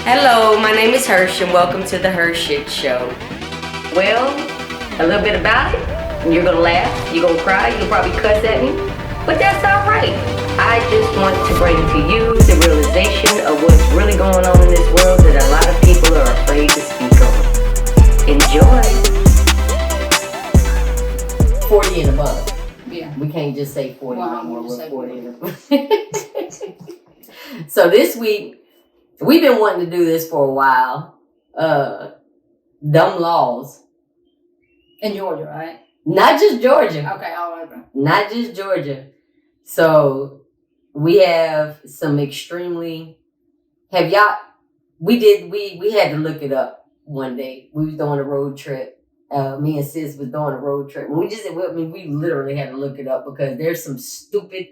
Hello, my name is Hersh and welcome to the HERshyt Show. Well, a little bit about it. You're gonna laugh, you're gonna cry, you'll probably cuss at me, but that's alright. I just want to bring to you the realization of what's really going on in this world that a lot of people are afraid to speak on. Enjoy. 40 and above. Yeah. We can't just say 40 Well, no more, we'll we're say 40 and above. So this week, we've been wanting to do this for a while. Dumb laws. In Georgia, right? Not just Georgia. Okay, all over. Not just Georgia. So we have some extremely. We had to look it up one day. We was doing a road trip. Me and Sis was doing a road trip. We literally had to look it up because there's some stupid.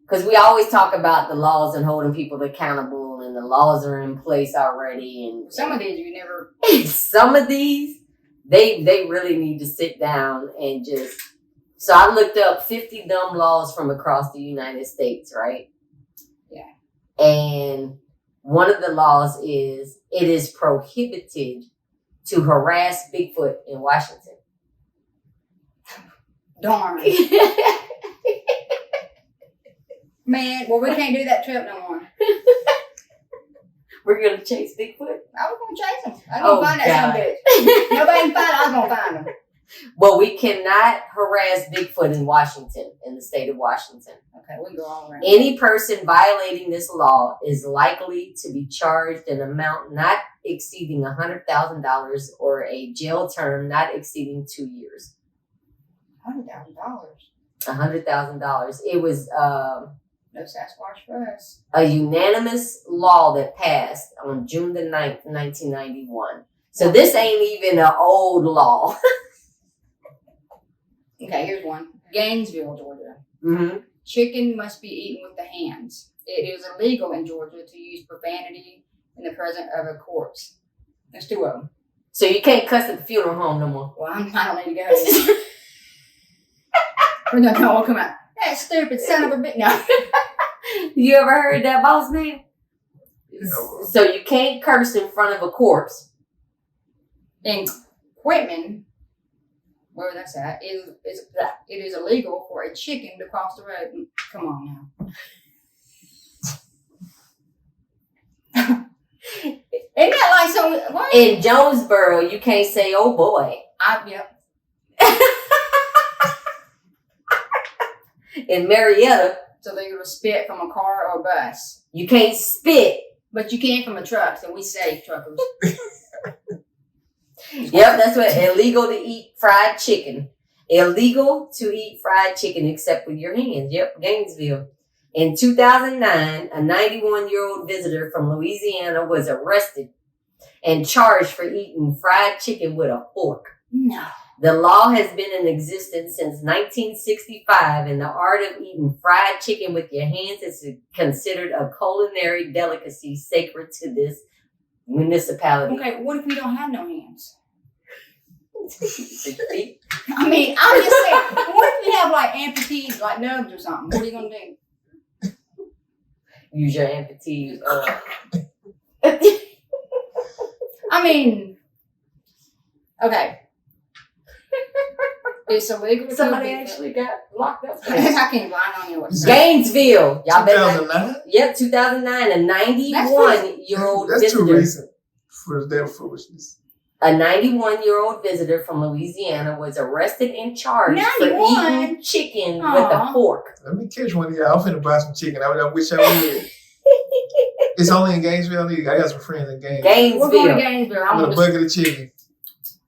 Because we always talk about the laws and holding people accountable, and the laws are in place already. And some of these you never. Some of these, they really need to sit down and just. So I looked up 50 dumb laws from across the United States, right? Yeah. And one of the laws is it is prohibited to harass Bigfoot in Washington. Darn. Man, well, we can't do that trip no more. We're going to chase Bigfoot? I was going to chase him. I was going to find that son of a bitch. Nobody can find him. I was going to find him. Well, we cannot harass Bigfoot in Washington, in the state of Washington. Okay, we can go all around. Any person violating this law is likely to be charged an amount not exceeding $100,000 or a jail term not exceeding 2 years. $100,000. $100,000. It was No Sasquatch for us. a unanimous law that passed on June the 9th, 1991. So this ain't even an old law. Okay, here's one. Gainesville, Georgia. Mm-hmm. Chicken must be eaten with the hands. It is illegal in Georgia to use profanity in the presence of a corpse. There's two of them. So you can't cuss at the funeral home no more. Well, I don't need to go. We're not going to come out. That stupid son of a bitch. No. You ever heard that, boss man? No. So you can't curse in front of a corpse. In Whitman, where that's at, it is illegal for a chicken to cross the road. Come on now. Isn't that like so? What? In Jonesboro, you can't say, oh boy. Yep. In Marietta, So they're going to spit from a car or a bus. you can't spit. But you can from a truck, so we say truckers. Yep, that's what. Illegal to eat fried chicken. Illegal to eat fried chicken except with your hands. Yep, Gainesville. In 2009, a 91-year-old visitor from Louisiana was arrested and charged for eating fried chicken with a fork. No. The law has been in existence since 1965, and the art of eating fried chicken with your hands is considered a culinary delicacy sacred to this municipality. Okay, what if we don't have no hands? See? I mean, I'm just saying, what if you have like amputees, like nubs or something? What are you going to do? Use your amputees. I mean, okay. It's illegal to Somebody kill actually got locked up. I can't lie on you. Gainesville. Y'all better. 2009? Yep, 2009. A 91-year-old That's visitor. too recent for their foolishness. A 91-year-old visitor from Louisiana was arrested and charged for 91? eating chicken with a fork. Let me catch one of y'all. I'm finna buy some chicken. I wish I would. It's only in Gainesville. I got some friends in Gainesville. We're going to Gainesville. Gainesville. With a bucket of chicken.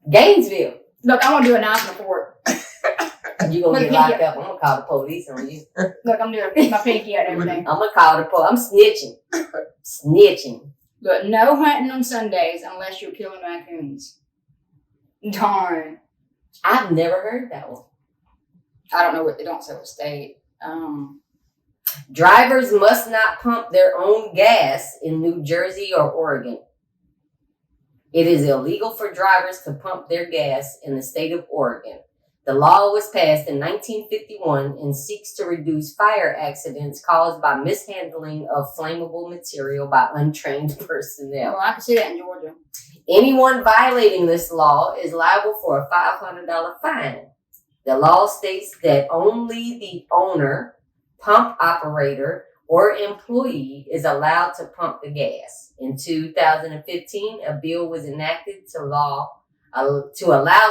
Gainesville. Look, I want to do a knife and a fork. You're going to get locked up. I'm going to call the police on you. Look, I'm doing my pinky out and everything. I'm going to call the police. I'm snitching. Snitching. Look, no hunting on Sundays unless you're killing raccoons. Darn. I've never heard that one. I don't know what they don't say what state. Drivers must not pump their own gas in New Jersey or Oregon. It is illegal for drivers to pump their gas in the state of Oregon. The law was passed in 1951 and seeks to reduce fire accidents caused by mishandling of flammable material by untrained personnel. Well, I can see that in Georgia. Anyone violating this law is liable for a $500 fine. The law states that only the owner, pump operator, or employee is allowed to pump the gas. In 2015, a bill was enacted to allow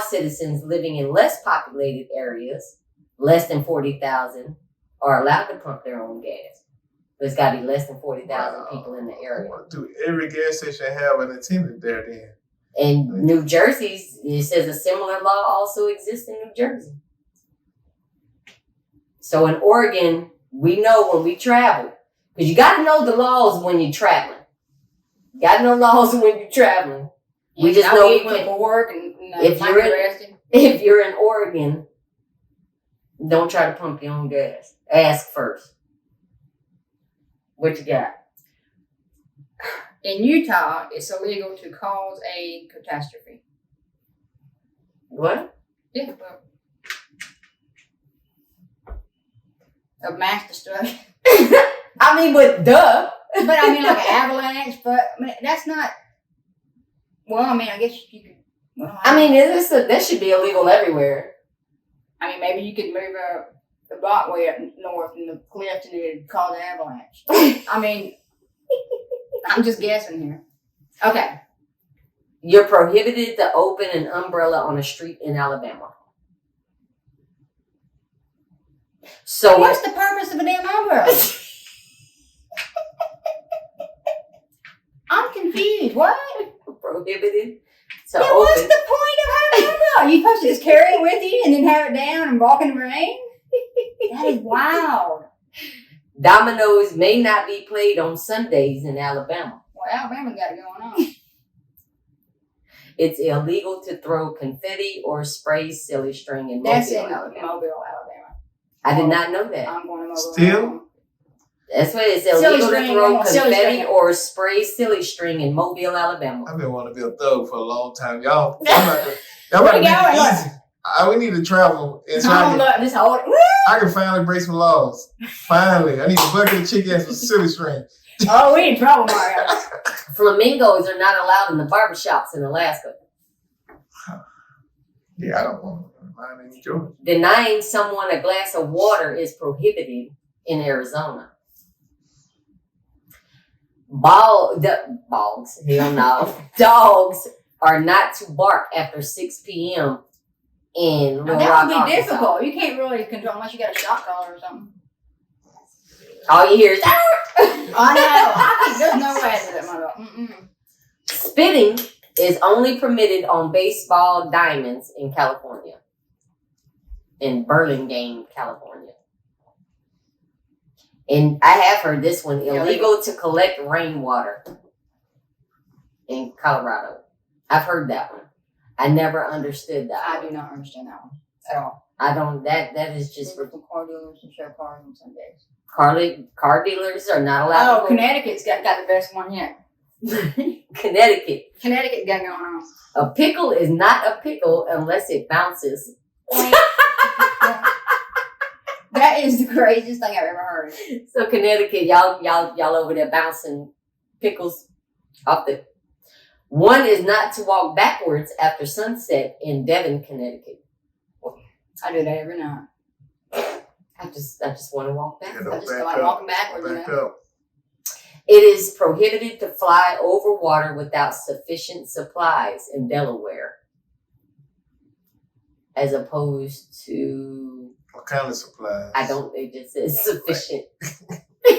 citizens living in less populated areas, less than 40,000, are allowed to pump their own gas. But it's got to be less than 40,000 people in the area. Do every gas station have an attendant there then? In New Jersey, it says a similar law also exists in New Jersey. So in Oregon, we know when we travel, because you got to know the laws when you're traveling. You got to know laws when you're traveling. We just know we can, for work and if you're in Oregon, don't try to pump your own gas. Ask first. What you got? In Utah, it's illegal to cause a catastrophe. What? Yeah, of mass destruction. I mean, but duh. But I mean, like an avalanche. But I mean, that's not. Well, I mean, I guess you could. Well, I mean, that should be illegal everywhere. I mean, maybe you could move the block way up north in the cliffs and it'd cause an avalanche. I mean, I'm just guessing here. Okay. You're prohibited to open an umbrella on a street in Alabama. So what's the purpose of a damn umbrella? I'm confused. What? Prohibited to open. What's the point of having an umbrella? You supposed to just carry it with you and then have it down and walk in the rain? That is wild. Dominoes may not be played on Sundays in Alabama. Well, Alabama's got it going on. It's illegal to throw confetti or spray silly string in That's Mobile, in Alabama. Mobile, Alabama. I did not know that. I'm going to Mobile. Still? Alabama. That's what it's illegal to throw confetti or spray silly string in Mobile, Alabama. I've been wanting to be a thug for a long time. Y'all about to make it easy. We need to travel and I can finally break some laws. Finally. I need a bucket of chicken and some silly string. Oh, we in trouble, Mario. Flamingos are not allowed in the barbershops in Alaska. Yeah, I don't want mine in Georgia. Denying someone a glass of water is prohibited in Arizona. Dogs are not to bark after 6 p.m. in Little Rock, That would be Arkansas. difficult. You can't really control unless you got a shot collar or something. All you hear is, I know. There's no way to that, my dog. Spitting is only permitted on baseball diamonds in California. In Burlingame, California. And I have heard this one, illegal to collect rainwater in Colorado. I've heard that one. I never understood that I one. do not understand that one at all. I don't, that is just... For car dealers and show cars on Sundays. Car dealers are not allowed to... Connecticut's got the best one yet. Connecticut got going on. A pickle is not a pickle unless it bounces. That is the craziest thing I've ever heard. So Connecticut, y'all over there bouncing pickles off the... One is not to walk backwards after sunset in Devon, Connecticut. I do that every night. I just want to walk back. I just feel like walking backwards. Back up. It is prohibited to fly over water without sufficient supplies in Delaware. As opposed to... What kind of supplies? It just says sufficient.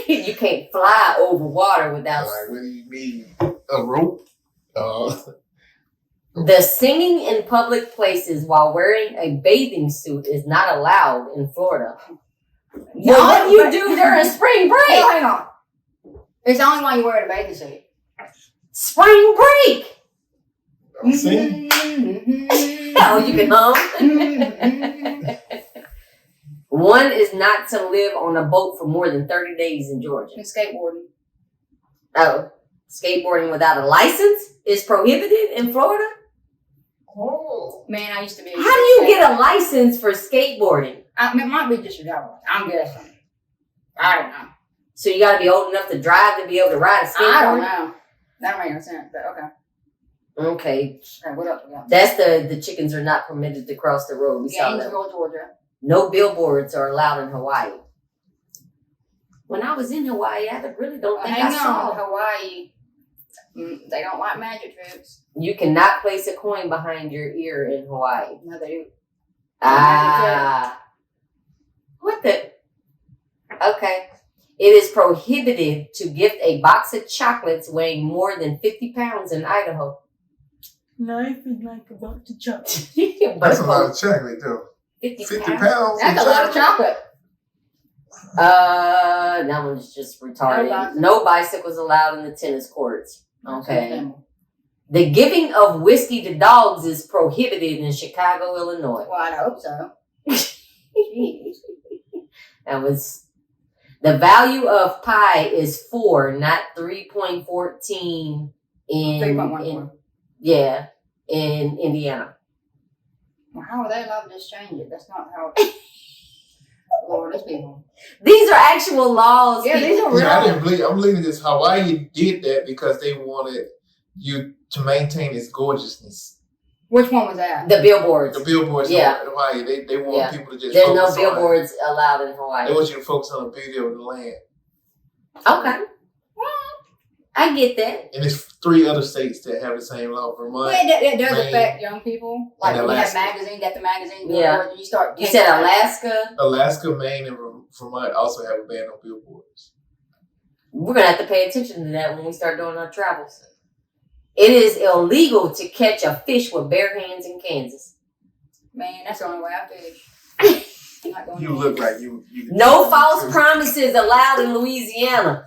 You can't fly over water without... Like, what do you mean? A rope? The singing in public places while wearing a bathing suit is not allowed in Florida. What do you do during spring break? Well, hang on. It's only while you're wearing a bathing suit. Spring break! Sing? Oh, you can hum? One is not to live on a boat for more than 30 days in Georgia. And skateboarding. Oh, skateboarding without a license is prohibited in Florida? Oh. Man, I used to be. How do you get a license for skateboarding? It might be just a double. I'm guessing. I don't know. So you got to be old enough to drive to be able to ride a skateboard? I don't know. That don't make no sense, but okay. Okay. All right, what else we got? That's the chickens are not permitted to cross the road. We saw that. Gainesville, Georgia. No billboards are allowed in Hawaii. When I was in Hawaii, I really don't think I saw. Hawaii. They don't like magic tricks. You cannot place a coin behind your ear in Hawaii. No, they do. What the? Okay. It is prohibited to gift a box of chocolates weighing more than 50 pounds in Idaho. Life is like a box of chocolate. That's a lot of chocolate, though. 50 pounds? That's a lot of chocolate. That one's just retarded. No bicycles allowed in the tennis courts. Okay. The giving of whiskey to dogs is prohibited in Chicago, Illinois. Well, I hope so. Jeez. That was the value of pi is 4, not 3.14 in 3.14. Yeah, in Indiana. Well, how are they allowed to just change it? That's not how. Lord, these people. These are actual laws. Yeah, these are real. Yeah, I'm believing this. Hawaii did that because they wanted you to maintain its gorgeousness. Which one was that? The billboards. The billboards in Hawaii. They want people to just There's focus no billboards allowed in Hawaii. They want you to focus on the beauty of the land. Okay. I get that. And there's 3 other states that have the same law. Vermont. Well, it does Maine, affect young people. Like when you have magazines, got the magazine. Yeah. You said Alaska? Alaska, Maine, and Vermont also have a ban on billboards. We're going to have to pay attention to that when we start doing our travels. It is illegal to catch a fish with bare hands in Kansas. Man, that's the only way I fish. You look like you no false promises allowed in Louisiana.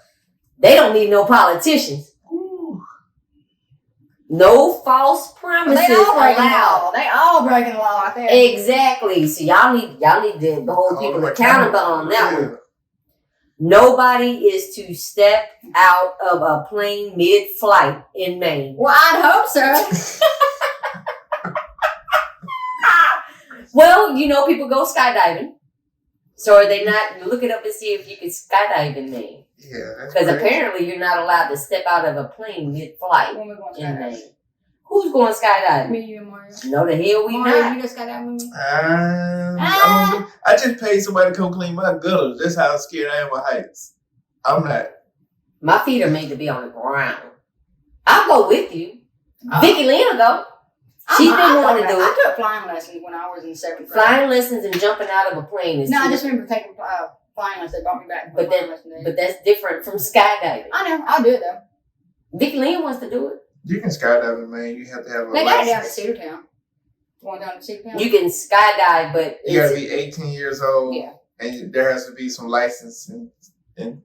They don't need no politicians. Ooh. No false promises allowed. They all breaking the law out there. Exactly. So y'all need to hold people accountable on that one. Nobody is to step out of a plane mid-flight in Maine. Well, I'd hope so. Well, people go skydiving. So are they not? Look it up and see if you can skydive in Maine. Yeah, because apparently you're not allowed to step out of a plane mid-flight in Maine. Who's going skydiving? Me, you, and Mario. No, the hell we Mario, not. You just skydiving with me? I just paid somebody to come clean my gutters. That's how scared I am of heights. I'm not. My feet are made to be on the ground. I'll go with you. Vicky Lynn will go. She didn't want to do it. I took flying lessons when I was in 7th grade. Flying lessons and jumping out of a plane is I just remember taking flying lessons. They brought me back. But that's different from skydiving. I know. I'll do it though. Vicky Lynn wants to do it. You can skydive in Maine. You have to have a license. They got it down to Cedartown. Going down to Cedartown. You can skydive, but you got to be 18 years old. Yeah. And there has to be some license in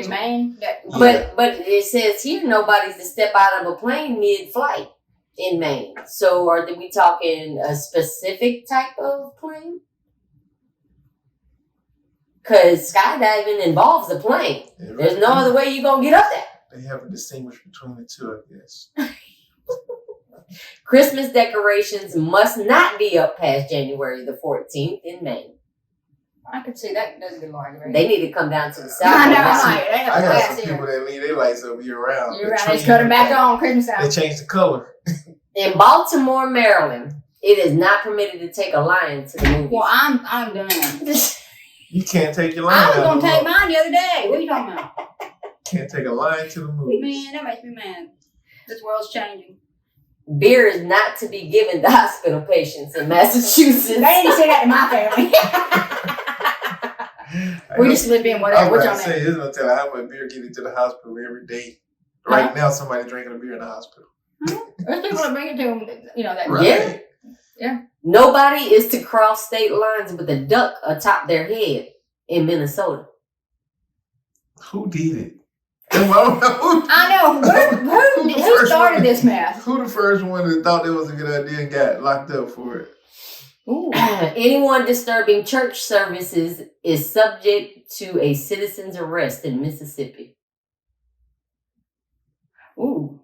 Maine. But it says here nobody's to step out of a plane mid-flight in Maine. So are we talking a specific type of plane? Because skydiving involves a plane. Yeah, there's no other way you're going to get up there. They haven't distinguished between the two, I guess. Christmas decorations must not be up past January the 14th in Maine. I could see that does get long. Right? They need to come down to the south. I know, right. I got some people that leave their lights up year round. Year round, they just cut them back on Christmas time. They change the color. In Baltimore, Maryland, it is not permitted to take a lion to the movies. Well, I'm done. You can't take your lion. I was gonna take mine the other day. What are you talking about? Can't take a lion to the movies. Man, that makes me mad. This world's changing. Beer is not to be given to hospital patients in Massachusetts. They didn't say that to my family. We just live in whatever. I was about to say, it's gonna tell you how much beer get into the hospital every day. Right now, somebody drinking a beer in the hospital. There's people that bring it to them, that. Right. Yeah. Nobody is to cross state lines with a duck atop their head in Minnesota. Who did it? I know. Who started this mess? Who the first one that thought it was a good idea and got locked up for it? Anyone disturbing church services is subject to a citizen's arrest in Mississippi. Ooh.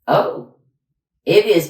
Oh. It is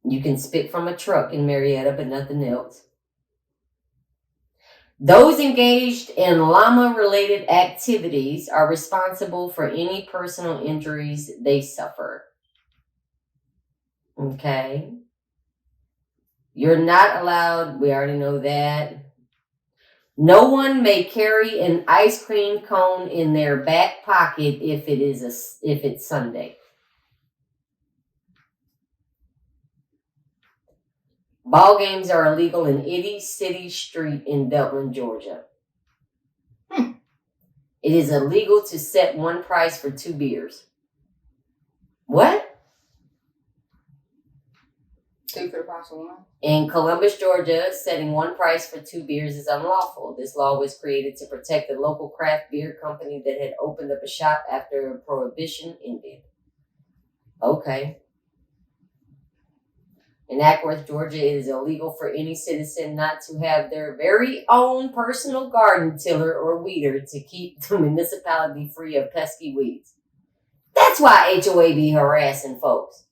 You can spit from a truck in Marietta, but nothing else. Those engaged in llama-related activities are responsible for any personal injuries they suffer. Okay. You're not allowed, we already know that. No one may carry an ice cream cone in their back pocket if it's Sunday. Ball games are illegal in any city street in Dublin, Georgia. It is illegal to set one price for 2 beers. What? 2 for the price of 1. In Columbus, Georgia, setting one price for 2 beers is unlawful. This law was created to protect the local craft beer company that had opened up a shop after Prohibition ended. Okay. In Ackworth, Georgia, it is illegal for any citizen not to have their very own personal garden tiller or weeder to keep the municipality free of pesky weeds. That's why HOA be harassing folks.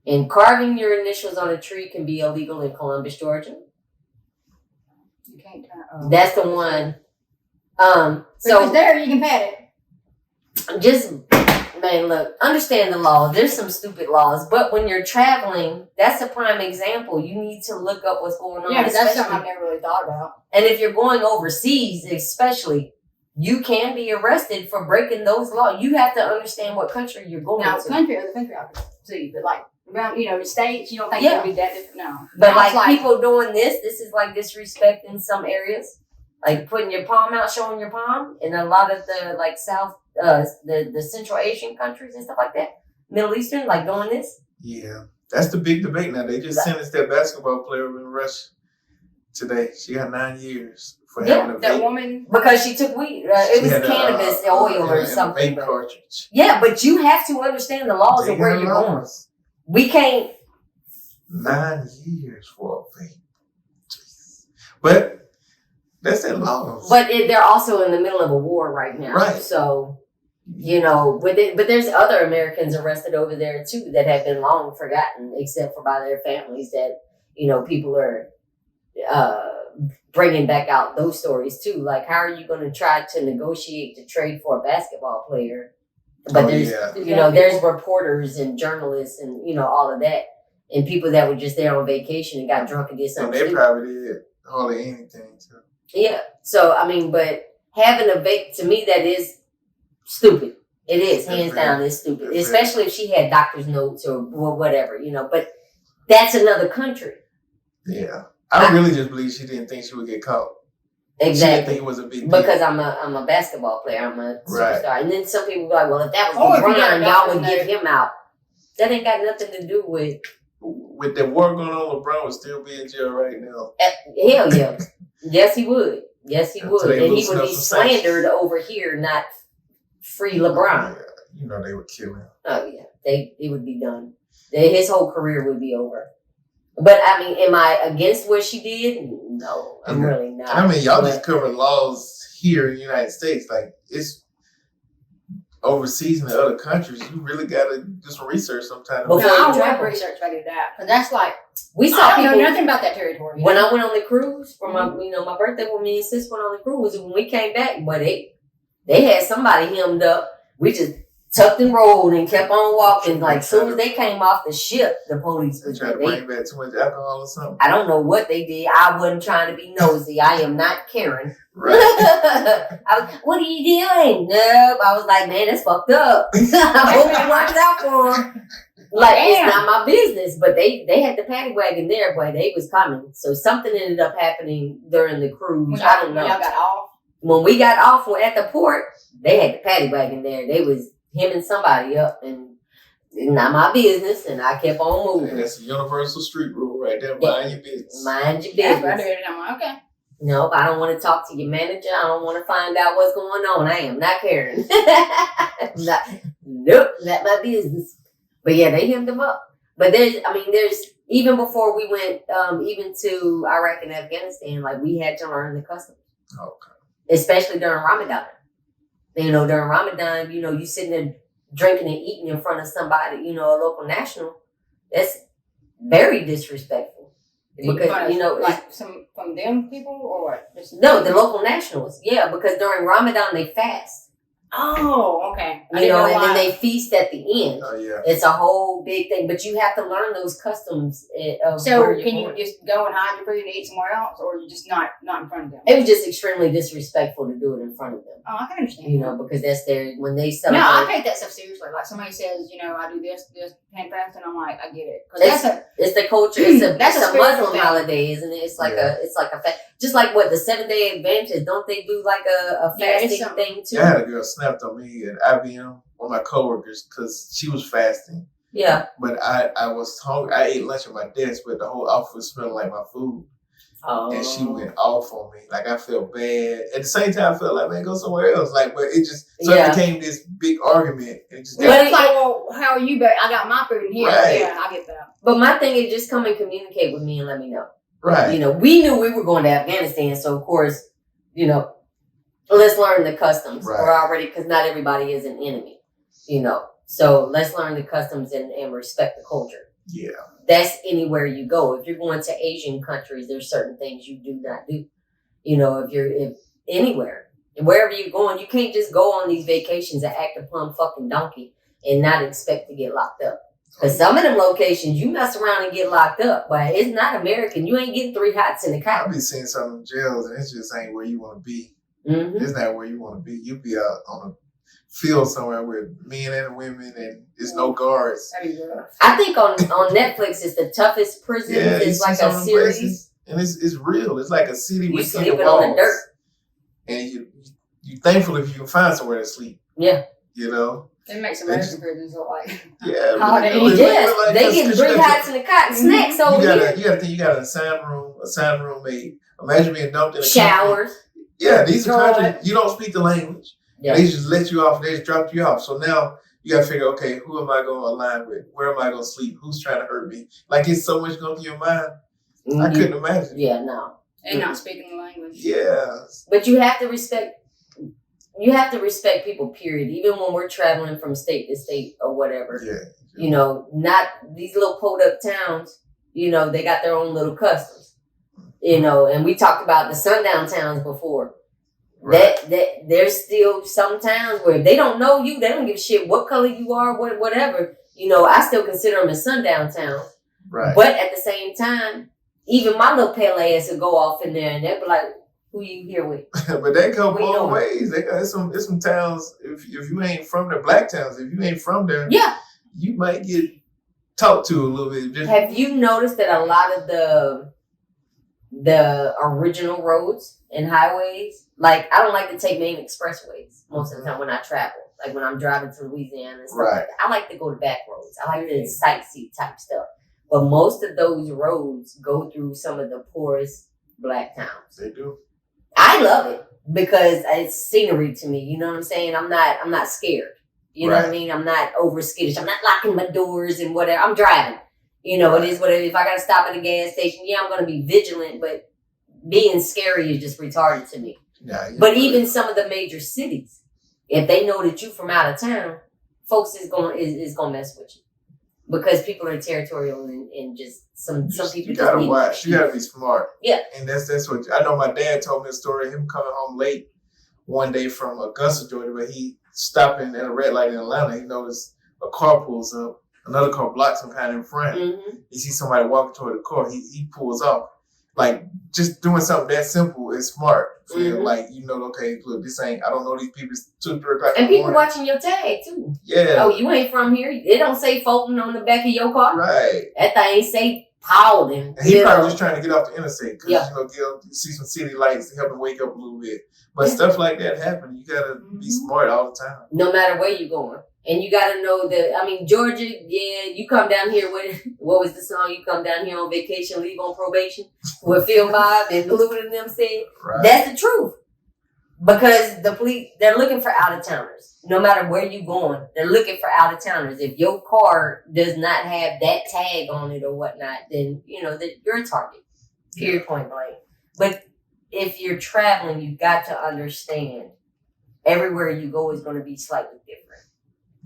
And carving your initials on a tree can be illegal in Columbus, Georgia. You can't. That's the one. So there, you can pat it. Just, man, look, understand the laws. There's some stupid laws, but when you're traveling, that's a prime example. You need to look up what's going on. Yeah, because that's something I've never really thought about. And if you're going overseas, especially, you can be arrested for breaking those laws. You have to understand what country you're going now, to. Other country I can see, but like around, the states, you don't think it'll be that different. No, but like people doing this is like disrespect in some areas, like putting your palm out, showing your palm, in a lot of the like South, the Central Asian countries and stuff like that, Middle Eastern, like doing this. Yeah, that's the big debate now. They just sentenced that basketball player in Russia today. She got 9 years for having a that vape. woman, because she took weed. It was cannabis oil or something. A vape cartridge. Yeah, but you have to understand the laws of where you're going. We can't. 9 years for a vape. Jeez. But that's their laws. But they're also in the middle of a war right now. Right. So, but there's other Americans arrested over there too that have been long forgotten, except for by their families that, people are bringing back out those stories too. Like, how are you going to try to negotiate to trade for a basketball player? But there's reporters and journalists and, all of that. And people that were just there on vacation and got drunk and did something. And they probably did hardly anything too. Yeah. So, but having a vape, to me, that is stupid. It is, hands down, it's stupid. Especially if she had doctor's notes or whatever, But that's another country. Yeah. I really just believe she didn't think she would get caught. Exactly. She didn't think it was a big deal. Because I'm a basketball player. I'm a superstar. Right. And then some people go like, well, if that was LeBron, y'all would get him out. That ain't got nothing to do with... With the war going on, LeBron would still be in jail right now. Hell yeah. Yes, he would. Yes, he would. And he would be slandered over here, not free LeBron. Yeah. They would kill him. Oh, yeah. It would be done. His whole career would be over. But, am I against what she did? No, I'm really not. Y'all just cover laws here in the United States. Like, it's overseas in the other countries. You really got to do some research sometime. I don't have research if I do that. Because that's like, I don't know nothing about that territory. When I went on the cruise for my, my birthday, when me and sis went on the cruise, when we came back, but they had somebody hemmed up. We just tucked and rolled and kept on walking. Like, as soon as they came off the ship, the police was trying to bring back too much alcohol or something. I don't know what they did. I wasn't trying to be nosy. I am not Karen. Right. What are you doing? Nope. I was like, man, that's fucked up. I hope it works out for them. Like, it's not my business. But they had the paddy wagon there, boy. They was coming. So something ended up happening during the cruise. I don't know. Y'all got off? When we got off at the port, they had the paddy wagon there. They was hemming somebody up, and it's not my business, and I kept on moving. That's a universal street rule right there. Mind your business. Mind your business. I do it, and I'm like, okay. Nope, I don't want to talk to your manager. I don't want to find out what's going on. I am not Karen. Nope, not my business. But yeah, they hemmed them up. But there's, even before we went, even to Iraq and Afghanistan, like, we had to learn the customs. Okay. Especially during Ramadan. During Ramadan, you sitting there drinking and eating in front of somebody, a local national. That's very disrespectful. Because, you know, like some from them people or what? No, the local nationals. Yeah, because during Ramadan they fast. Oh, okay. You know, and then they feast at the end. Oh, yeah. It's a whole big thing, but you have to learn those customs. So can you just go and hide your food and eat somewhere else, or you just not in front of them? It was just extremely disrespectful to do it in front of them. Oh, I can understand. You know, because that's their when they celebrate. No, I take that stuff seriously. Like somebody says, you know, I do this hand fast, and I'm like, I get it. It's the culture. It's a Muslim thing. holiday, isn't it? It's like a just like what the 7-day Adventist, don't they do like a fasting thing too? I had a girl snapped on me at IBM, one of my coworkers, because she was fasting. Yeah. But I was hungry. I ate lunch at my desk, but the whole office was smelling like my food. Oh. And she went off on me. Like, I felt bad. At the same time, I felt like, man, go somewhere else. Like, but it just it became this big argument. And it just but it's like, well, how are you? But I got my food in here. Right. Yeah, I get that. But my thing is just come and communicate with me and let me know. Right. You know, we knew we were going to Afghanistan, so of course, you know, let's learn the customs. Right. We're already, because not everybody is an enemy, you know. So let's learn the customs and respect the culture. Yeah. That's anywhere you go. If you're going to Asian countries, there's certain things you do not do. You know, if anywhere, wherever you're going, you can't just go on these vacations and act a plumb fucking donkey and not expect to get locked up. Because some of them locations, you mess around and get locked up, but it's not American. You ain't getting 3 hots in the car. I be seeing some in jails, and it just ain't where you want to be. Mm-hmm. It's not where you want to be. You be out on a field somewhere with men and women, and there's no guards. I think on Netflix, it's the toughest prison. Yeah, it's like a series. Places, and it's real. It's like a city with sleeping on the dirt. And you thankful if you can find somewhere to sleep. Yeah. You know? It makes American prisons look like holiday. Yes, they get 3 hots in the cot, snacks over here. You got to think you got an assigned roommate. Imagine being dumped in a showers. Country. Yeah, these are countries you don't speak the language. Yeah. They just let you off. They just dropped you off. So now you got to figure, okay, who am I going to align with? Where am I going to sleep? Who's trying to hurt me? Like, it's so much going through your mind. Mm-hmm. I couldn't imagine. Yeah, no. And not speaking the language. Yeah. But you have to respect. You have to respect people, period. Even when we're traveling from state to state or whatever. Yeah. You know, not these little pulled up towns, you know, they got their own little customs. You know, and we talked about the sundown towns before. Right. That there's still some towns where they don't know you, they don't give a shit what color you are, whatever. You know, I still consider them a sundown town. Right. But at the same time, even my little pale ass will go off in there and they'll be like, who you here with? But they go both ways. They got some towns, if you ain't from there, black towns, if you ain't from there, yeah, you might get talked to a little bit. Have you noticed that a lot of the original roads and highways, like I don't like to take main expressways most of the time when I travel. Like when I'm driving to Louisiana and stuff like that. I like to go to back roads. I like the sightsee type stuff. But most of those roads go through some of the poorest black towns. They do. I love it because it's scenery to me. You know what I'm saying? I'm not scared. You know what I mean? I'm not over skittish. I'm not locking my doors and whatever. I'm driving. You know, it is what it is. If I got to stop at a gas station, yeah, I'm going to be vigilant, but being scary is just retarded to me. Yeah, but even some of the major cities, if they know that you from out of town, folks is going to mess with you. Because people are territorial and just some people. You gotta watch. You gotta be smart. Yeah. And that's what I know. My dad told me a story. Him coming home late one day from Augusta, Georgia, but he stopping at a red light in Atlanta. He noticed a car pulls up. Another car blocks him kind of in front. Mm-hmm. He sees somebody walking toward the car. He pulls off. Like just doing something that simple is smart. Mm-hmm. Like okay, look, this ain't. I don't know these people. It's 2, 3 o'clock. And people watching your tag too. Yeah. Oh, you ain't from here. It don't say Fulton on the back of your car. Right. That thing say Paulden. And he probably just trying to get off the interstate because see some city lights to help him wake up a little bit. But stuff like that happen. You gotta be smart all the time. No matter where you're going. And you got to know that, I mean, Georgia, yeah, you come down here with, what was the song? You come down here on vacation, leave on probation, with Phil Bob and Blue and them said. Right. That's the truth. Because the police, they're looking for out-of-towners. No matter where you're going, they're looking for out-of-towners. If your car does not have that tag on it or whatnot, then, that you're a target. Period, point blank. But if you're traveling, you've got to understand everywhere you go is going to be slightly different.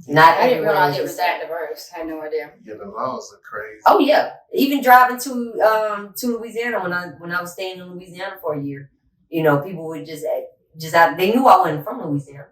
Not I didn't realize it was that diverse. I had no idea. Yeah, the laws are crazy. Oh yeah, even driving to Louisiana when I was staying in Louisiana for a year, people would just they knew I wasn't from Louisiana.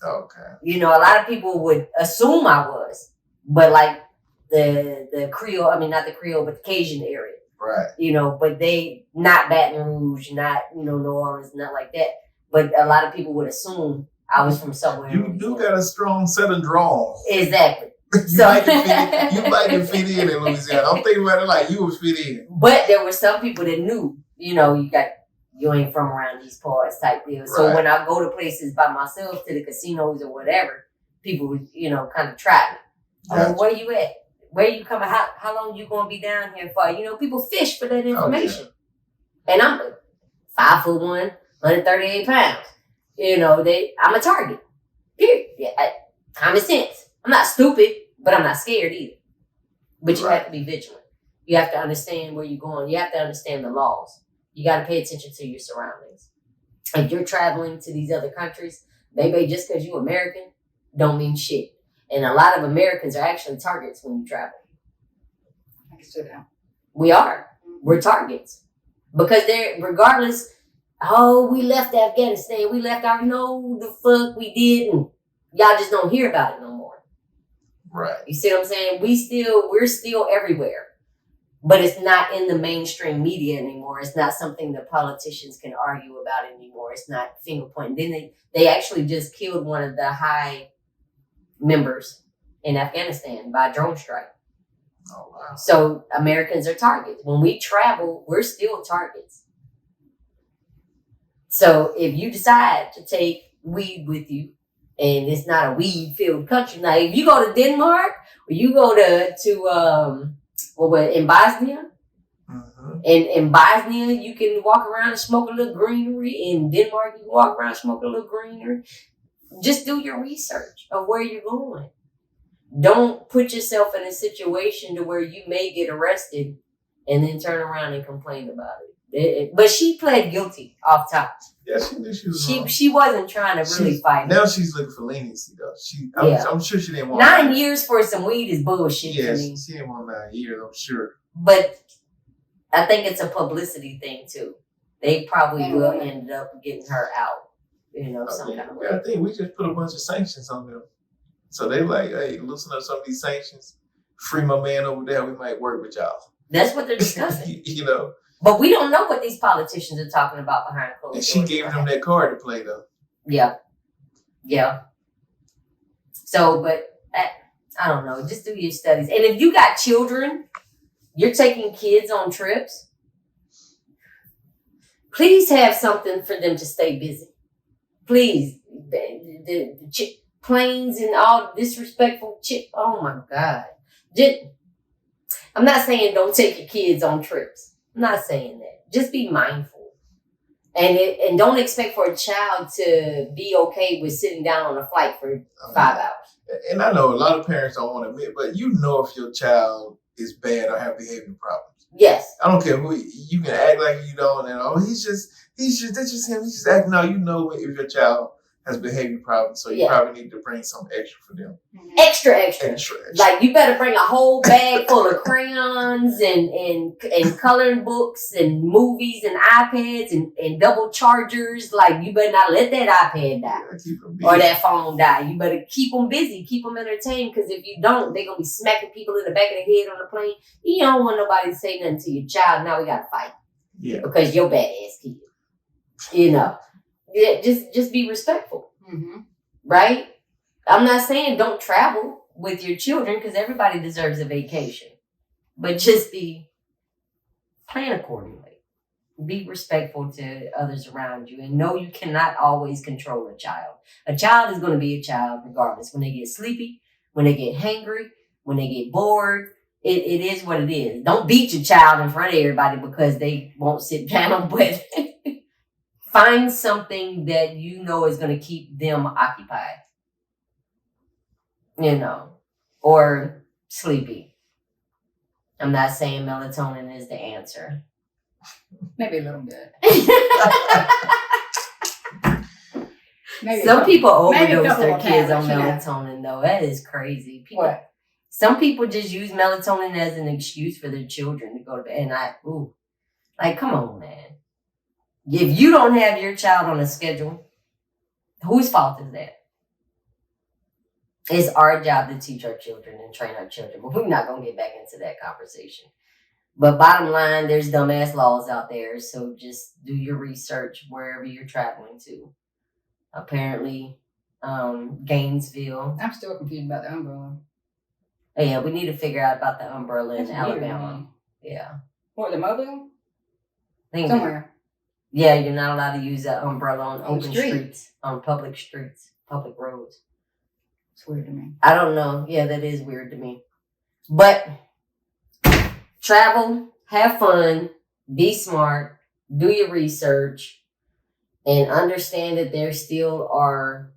Okay. A lot of people would assume I was, but like the Creole, I mean not the Creole, but the Cajun area. Right. But they not Baton Rouge, not New Orleans, not like that. But a lot of people would assume I was from somewhere. You do got a strong set of draws. Exactly. you might can fit in Louisiana. I'm thinking about it like you was fit in. But there were some people that knew, you ain't from around these parts type deal. So when I go to places by myself, to the casinos or whatever, people would, kind of try me. Gotcha. Where you at? Where you coming? How long you gonna be down here for? People fish for that information. Oh, yeah. And I'm 5'1", 138 pounds. I'm a target. Period. Yeah, common sense. I'm not stupid, but I'm not scared either. But you have to be vigilant. You have to understand where you're going. You have to understand the laws. You got to pay attention to your surroundings. If you're traveling to these other countries, baby, just because you're American, don't mean shit. And a lot of Americans are actually targets when you travel. I can see that. We are. We're targets. Because regardless, we left Afghanistan. We left no, the fuck we didn't. Y'all just don't hear about it no more. Right. You see what I'm saying? We're still everywhere. But it's not in the mainstream media anymore. It's not something that politicians can argue about anymore. It's not finger pointing. Then they actually just killed one of the high members in Afghanistan by a drone strike. Oh, wow. So Americans are targets. When we travel, we're still targets. So if you decide to take weed with you, and it's not a weed-filled country. Now, if you go to Denmark, or you go to in Bosnia, in Bosnia, you can walk around and smoke a little greenery. In Denmark, you can walk around and smoke a little greenery. Just do your research of where you're going. Don't put yourself in a situation to where you may get arrested and then turn around and complain about it. But she pled guilty off top. Yeah, she knew she was wrong. She wasn't trying to really fight. Now she's looking for leniency, though. I'm sure she didn't want 9 years for some weed is bullshit to me. She didn't want 9 years, I'm sure. But I think it's a publicity thing, too. They probably will end up getting her out, some kind of way. I think we just put a bunch of sanctions on them. So they like, hey, loosen up some of these sanctions. Free my man over there. We might work with y'all. That's what they're discussing. But we don't know what these politicians are talking about behind closed doors. And she gave them that card to play, though. Yeah. So, but I don't know. Just do your studies. And if you got children, you're taking kids on trips, please have something for them to stay busy. Please. The planes and all disrespectful oh my God. I'm not saying don't take your kids on trips. I'm not saying that. Just be mindful. And don't expect for a child to be okay with sitting down on a flight for 5 hours. And I know a lot of parents don't want to admit, but if your child is bad or have behavior problems. Yes. I don't care who you can act like you don't, and that's just him. He's just acting out. If your child has behavior problems, so you probably need to bring some extra for them. Extra. Like you better bring a whole bag full of crayons and coloring books and movies and iPads and double chargers. Like you better not let that iPad die or that phone die. You better keep them busy, keep them entertained. Because if you don't, they're gonna be smacking people in the back of the head on the plane. You don't want nobody to say nothing to your child. Now we gotta fight. Yeah. Because your bad ass kid. Yeah, just be respectful, right? I'm not saying don't travel with your children because everybody deserves a vacation, but just plan accordingly. Be respectful to others around you and know you cannot always control a child. A child is going to be a child regardless. When they get sleepy, when they get hangry, when they get bored, it is what it is. Don't beat your child in front of everybody because they won't sit down, but find something that is going to keep them occupied, or sleepy. I'm not saying melatonin is the answer. Maybe a little bit. Some people overdose couple their of kids on tablets, melatonin, though. That is crazy. What? Some people just use melatonin as an excuse for their children to go to bed. And like, come on, man. If you don't have your child on a schedule, whose fault is that? It's our job to teach our children and train our children. But we're not going to get back into that conversation. But bottom line, there's dumbass laws out there. So just do your research wherever you're traveling to. Apparently, Gainesville. I'm still confused about the umbrella. Oh, yeah, we need to figure out about the umbrella in Alabama. Yeah. What, the Mobile? Somewhere. Yeah, you're not allowed to use that umbrella on open streets, on public roads. It's weird to me. I don't know. Yeah, that is weird to me. But travel, have fun, be smart, do your research, and understand that there still are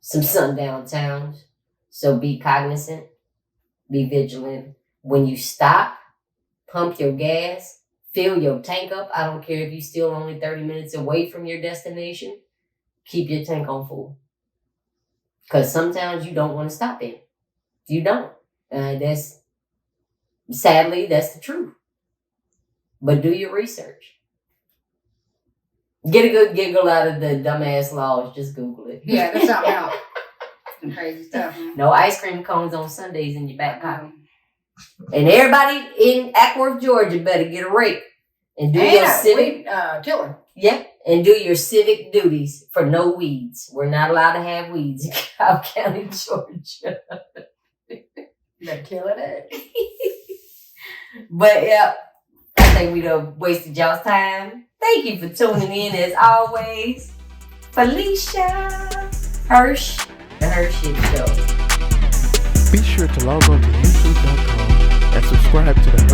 some sundown towns. So be cognizant, be vigilant. When you stop, pump your gas, fill your tank up. I don't care if you're still only 30 minutes away from your destination. Keep your tank on full. Because sometimes you don't want to stop it. You don't. Sadly, that's the truth. But do your research. Get a good giggle out of the dumbass laws. Just Google it. Yeah, there's something else. Some crazy stuff. Man. No ice cream cones on Sundays in your back pocket. And everybody in Ackworth, Georgia better get a rake and do your civic tiller. Yeah, and do your civic duties for no weeds. We're not allowed to have weeds in Cobb County, Georgia. Better kill it. But yeah, I think we done wasted y'all's time. Thank you for tuning in as always. Felicia, Hersh, the HERshyt Show. Be sure to log on to YouTube.com and subscribe to the